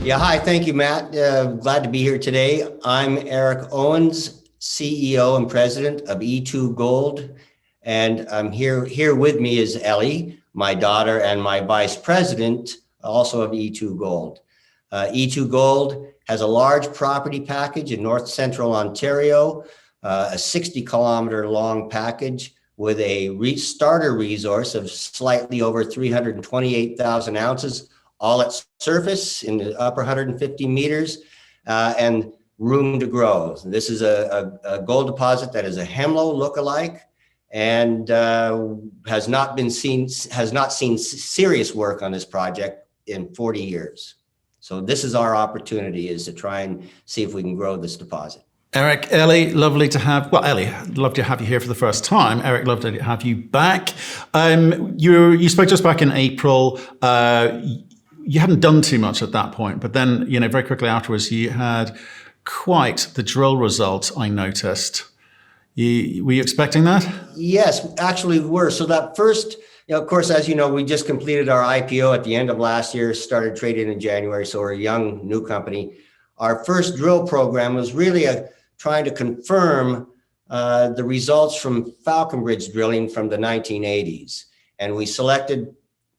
Yeah, hi, thank you, Matt. Glad to be here today. I'm Eric Owens, CEO and president of E2Gold, and I'm here with me is Ellie, my daughter, and my vice president, also of E2Gold. E2Gold has a large property package in north central Ontario, a 60-kilometer long package with a starter resource of slightly over 328,000 ounces, all at surface in the upper 150 meters, and room to grow. This is a gold deposit that is a Hemlo lookalike and has not seen serious work on this project in 40 years. So this is our opportunity, is to try and see if we can grow this deposit. Eric, Ellie, lovely to have, well, Ellie, love to have you here for the first time. Eric, love to have you back. You spoke to us back in April. You hadn't done too much at that point, but then, very quickly afterwards, you had quite the drill result, I noticed. Were you expecting that? Yes, actually we were. So that first, of course, as you know, we just completed our IPO at the end of last year, started trading in January, so we're a young new company. Our first drill program was really trying to confirm the results from Falconbridge drilling from the 1980s. And we selected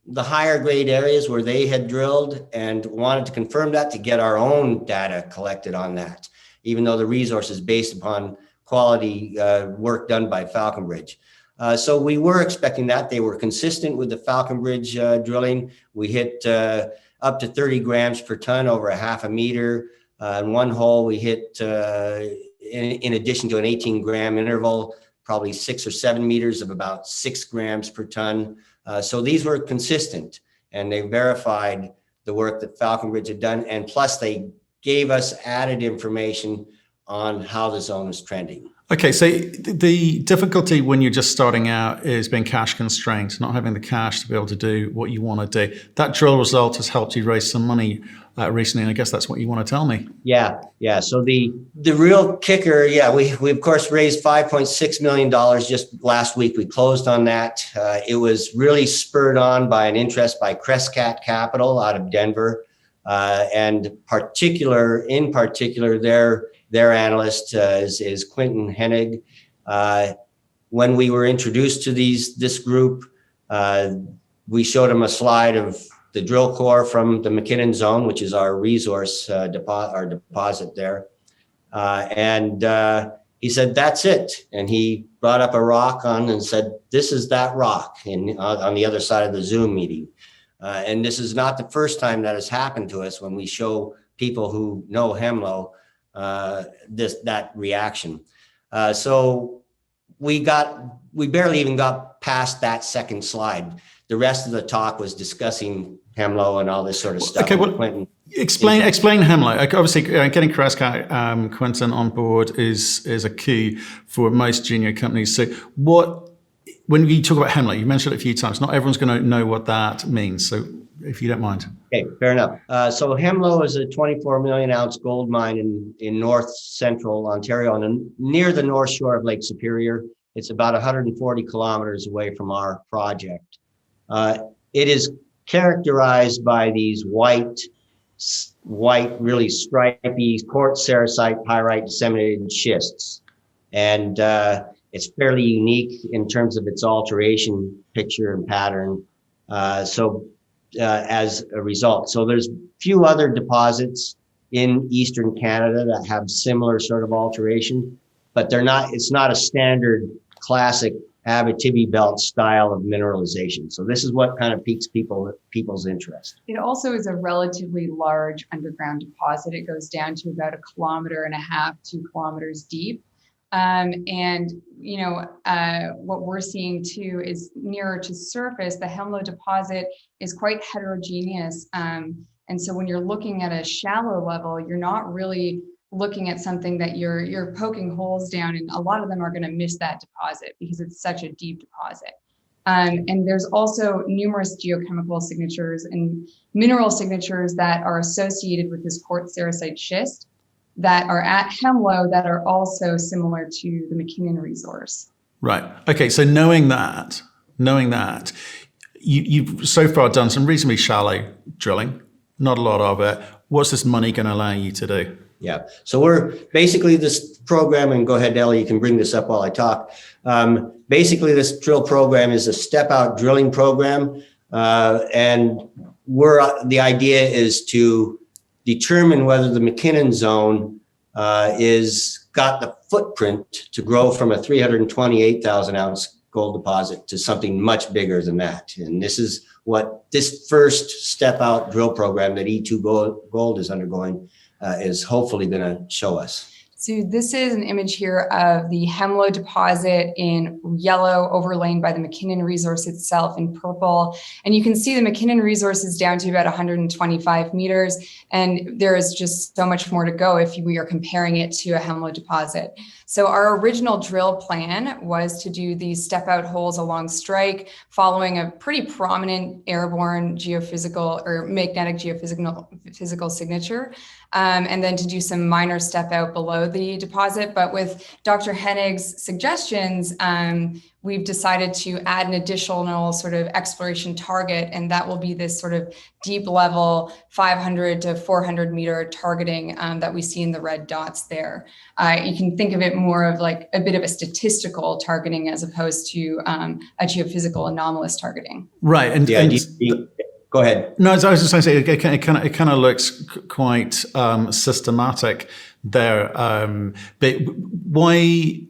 the higher grade areas where they had drilled and wanted to confirm that to get our own data collected on that, even though the resource is based upon quality work done by Falconbridge. So we were expecting that. They were consistent with the Falconbridge drilling. We hit up to 30 grams per ton over a half a meter. In one hole, we hit, in addition to an 18-gram interval, probably 6 or 7 meters of about 6 grams per ton. So these were consistent, and they verified the work that Falconbridge had done. And plus, they gave us added information on how the zone is trending. Okay, so the difficulty when you're just starting out is being cash constrained, not having the cash to be able to do what you want to do. That drill result has helped you raise some money recently, and I guess that's what you want to tell me. Yeah. So the real kicker, we of course raised $5.6 million just last week. We closed on that. It was really spurred on by an interest by Crescat Capital out of Denver, and in particular, their analyst is Quentin Hennig. When we were introduced to this group, we showed him a slide of the drill core from the McKinnon zone, which is our resource deposit there. And he said, that's it. And he brought up a rock and said, this is that rock on the other side of the Zoom meeting. And this is not the first time that has happened to us when we show people who know Hemlo that reaction. So we barely even got past that second slide. The rest of the talk was discussing Hemlo and all this sort of stuff. Okay, well, explain Hemlo. Obviously, getting Crescat Quentin on board is a key for most junior companies. So when you talk about Hemlo, you mentioned it a few times. Not everyone's going to know what that means. So if you don't mind. Okay, fair enough. So Hemlo is a 24 million ounce gold mine in north central Ontario, and near the north shore of Lake Superior. It's about 140 kilometers away from our project. It is characterized by these white, really stripy quartz sericite pyrite disseminated schists. And it's fairly unique in terms of its alteration picture and pattern. As a result. So there's few other deposits in Eastern Canada that have similar sort of alteration, but it's not a standard classic Abitibi belt style of mineralization. So this is what kind of piques people's interest. It also is a relatively large underground deposit. It goes down to about 1.5 kilometers, 2 kilometers deep. What we're seeing too is nearer to surface, the Hemlo deposit is quite heterogeneous. And so when you're looking at a shallow level, you're not really looking at something that you're poking holes down, and a lot of them are going to miss that deposit because it's such a deep deposit. And there's also numerous geochemical signatures and mineral signatures that are associated with this quartz sericite schist that are at Hemlo that are also similar to the McKinnon resource. Right. Okay. So knowing that, you've so far done some reasonably shallow drilling, not a lot of it. What's this money going to allow you to do? Yeah. So we're basically this program, and go ahead, Ellie, you can bring this up while I talk. Basically, this drill program is a step-out drilling program, and the idea is to determine whether the McKinnon zone is got the footprint to grow from a 328,000 ounce gold deposit to something much bigger than that. And this is what this first step-out drill program that E2Gold is undergoing is hopefully going to show us. So this is an image here of the Hemlo deposit in yellow, overlain by the McKinnon resource itself in purple. And you can see the McKinnon resource is down to about 125 meters. And there is just so much more to go if we are comparing it to a Hemlo deposit. So our original drill plan was to do these step out holes along strike, following a pretty prominent airborne geophysical or magnetic geophysical signature. And then to do some minor step out below the deposit. But with Dr. Hennig's suggestions, we've decided to add an additional sort of exploration target, and that will be this sort of deep level 500 to 400 meter targeting that we see in the red dots there. You can think of it more of like a bit of a statistical targeting as opposed to a geophysical anomalous targeting. Right. And go ahead. No, I was just going to say it kind of looks quite systematic there. But why?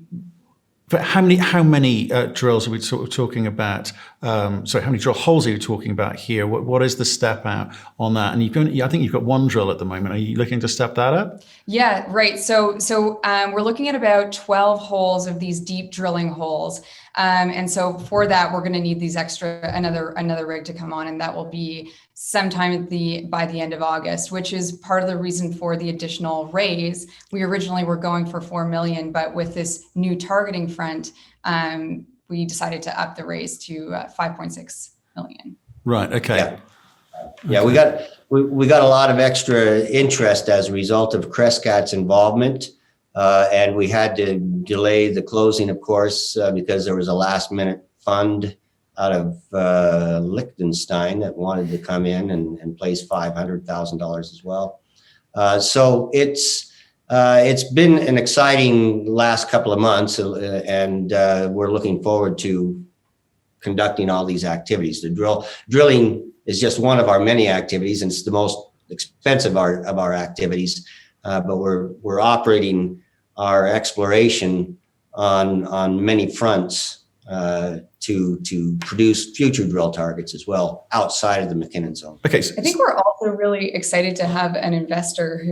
But how many drills are we talking about? Sorry, how many drill holes are you talking about here? What is the step out on that? And I think you've got one drill at the moment. Are you looking to step that up? Yeah, right. So we're looking at about 12 holes of these deep drilling holes. And so for that, we're going to need these another rig to come on, and that will be sometime by the end of August, which is part of the reason for the additional raise. We originally were going for 4 million, but with this new targeting front, we decided to up the raise to 5.6 million. Right. Okay. Yeah. We got a lot of extra interest as a result of Crescat's involvement. And we had to delay the closing, of course, because there was a last minute fund out of Liechtenstein that wanted to come in and place $500,000 as well. So it's been an exciting last couple of months, and we're looking forward to conducting all these activities. The drilling is just one of our many activities, and it's the most expensive of our activities. But we're operating our exploration on many fronts to produce future drill targets as well outside of the McKinnon zone. Okay. I think we're also really excited to have an investor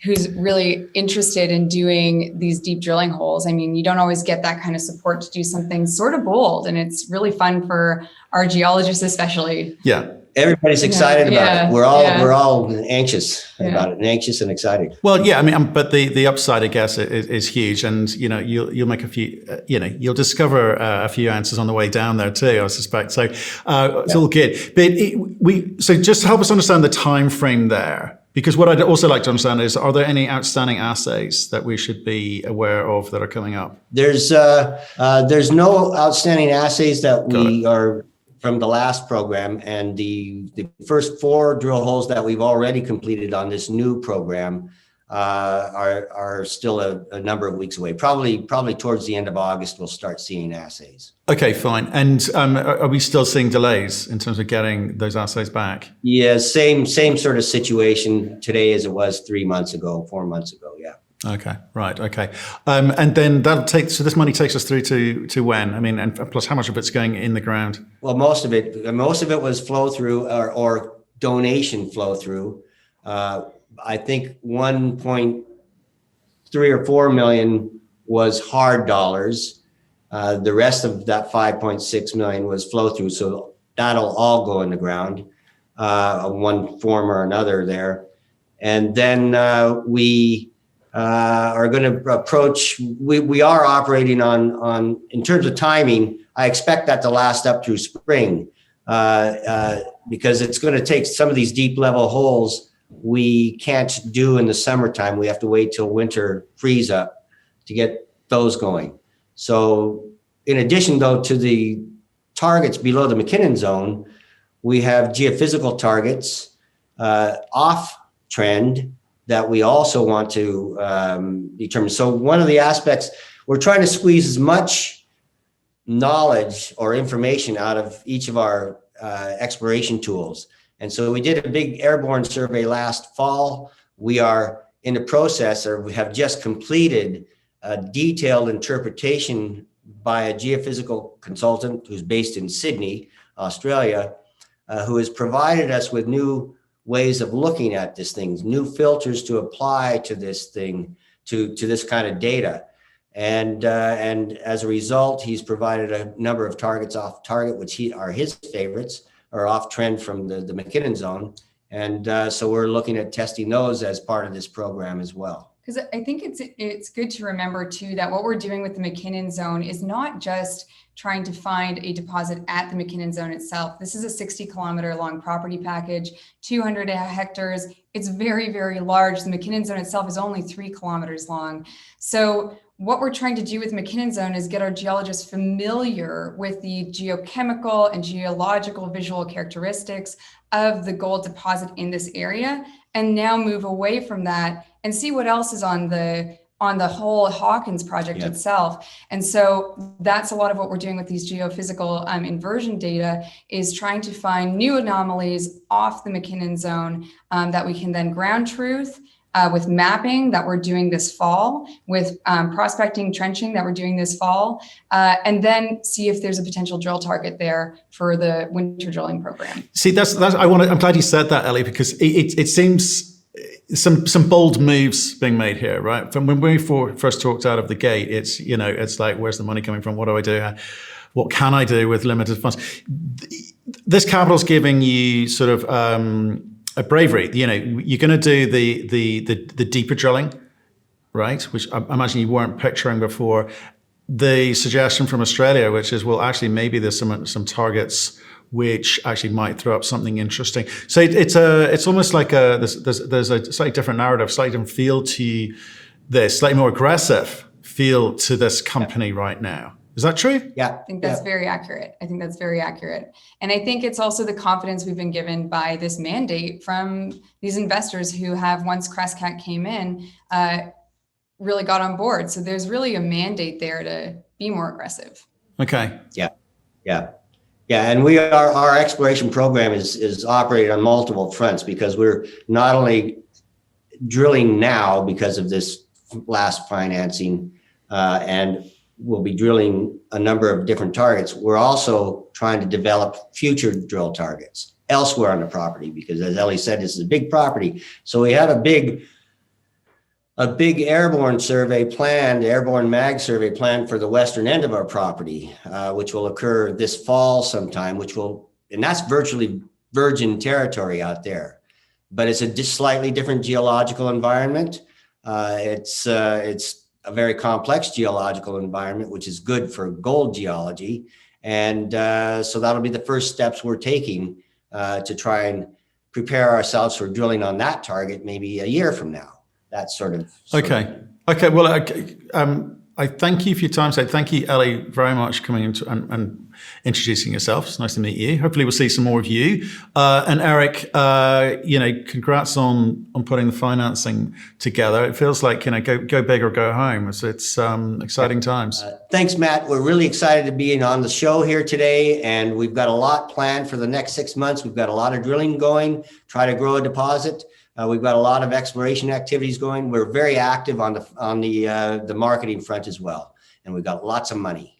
who's really interested in doing these deep drilling holes. I mean, you don't always get that kind of support to do something sort of bold, and it's really fun for our geologists especially. Yeah. Everybody's excited about it. We're all anxious about it, and anxious and excited. Well, yeah, I mean, but the upside, I guess, is huge, and you'll make a few, you'll discover a few answers on the way down there too, I suspect. So it's all good. But so just help us understand the time frame there. Because what I'd also like to understand is, are there any outstanding assays that we should be aware of that are coming up? There's no outstanding assays that we are from the last program, and the first 4 drill holes that we've already completed on this new program are still a number of weeks away. Probably towards the end of August, we'll start seeing assays. Okay, fine. And are we still seeing delays in terms of getting those assays back? Yeah, same sort of situation today as it was 4 months ago. Yeah. Okay, right. Okay. And then so this money takes us through to when? I mean, and plus how much of it's going in the ground? Well, most of it was flow through or donation flow through. I think 1.3 or 4 million was hard dollars. The rest of that 5.6 million was flow through. So that'll all go in the ground, one form or another there. And then we are going to approach, we are operating on, in terms of timing, I expect that to last up through spring because it's going to take some of these deep level holes we can't do in the summertime. We have to wait till winter freeze up to get those going. So in addition, though, to the targets below the McKinnon zone, we have geophysical targets off trend that we also want to determine. So one of the aspects, we're trying to squeeze as much knowledge or information out of each of our exploration tools. And so we did a big airborne survey last fall. We are in the process, or we have just completed a detailed interpretation by a geophysical consultant who's based in Sydney, Australia, who has provided us with new ways of looking at this thing, new filters to apply to this thing, to this kind of data. And as a result, he's provided a number of targets off target, which are his favorites, or off trend from the McKinnon zone. And so we're looking at testing those as part of this program as well. Because I think it's good to remember too that what we're doing with the McKinnon zone is not just trying to find a deposit at the McKinnon zone itself. This is a 60-kilometer long property package, 200 hectares. It's very, very large. The McKinnon zone itself is only 3 kilometers long. So what we're trying to do with McKinnon zone is get our geologists familiar with the geochemical and geological visual characteristics of the gold deposit in this area, and now move away from that and see what else is on the whole Hawkins project itself. And so that's a lot of what we're doing with these geophysical inversion data, is trying to find new anomalies off the McKinnon zone that we can then ground truth with mapping that we're doing this fall, with prospecting, trenching that we're doing this fall, and then see if there's a potential drill target there for the winter drilling program. See, I'm glad you said that, Ellie, because it seems some bold moves being made here, right? From when we first talked out of the gate, it's like, where's the money coming from? What do I do? What can I do with limited funds? This capital's giving you sort of a bravery. You're going to do the deeper drilling, right? Which I imagine you weren't picturing before. The suggestion from Australia, which is, well, actually, maybe there's some targets which actually might throw up something interesting. So it's almost like there's a slightly different narrative, slightly different feel to this, slightly more aggressive feel to this company right now. Is that true? Yeah. I think that's very accurate. And I think it's also the confidence we've been given by this mandate from these investors who have, once Crescat came in, really got on board. So there's really a mandate there to be more aggressive. Okay. Yeah, and our exploration program is operated on multiple fronts, because we're not only drilling now because of this last financing, and we'll be drilling a number of different targets. We're also trying to develop future drill targets elsewhere on the property, because as Ellie said, this is a big property. So we have a big airborne survey planned, airborne mag survey planned for the western end of our property, which will occur this fall sometime, and that's virtually virgin territory out there, but it's a slightly different geological environment. It's a very complex geological environment, which is good for gold geology. And so that'll be the first steps we're taking to try and prepare ourselves for drilling on that target maybe a year from now. That sort of. Okay. Well, I thank you for your time. So thank you, Ellie, very much for coming into and introducing yourself. It's nice to meet you. Hopefully we'll see some more of you. And Eric, congrats on putting the financing together. It feels like, go big or go home. It's exciting times. Thanks, Matt. We're really excited to be on the show here today. And we've got a lot planned for the next 6 months. We've got a lot of drilling going, try to grow a deposit. We've got a lot of exploration activities going. We're very active on the marketing front as well, and we've got lots of money.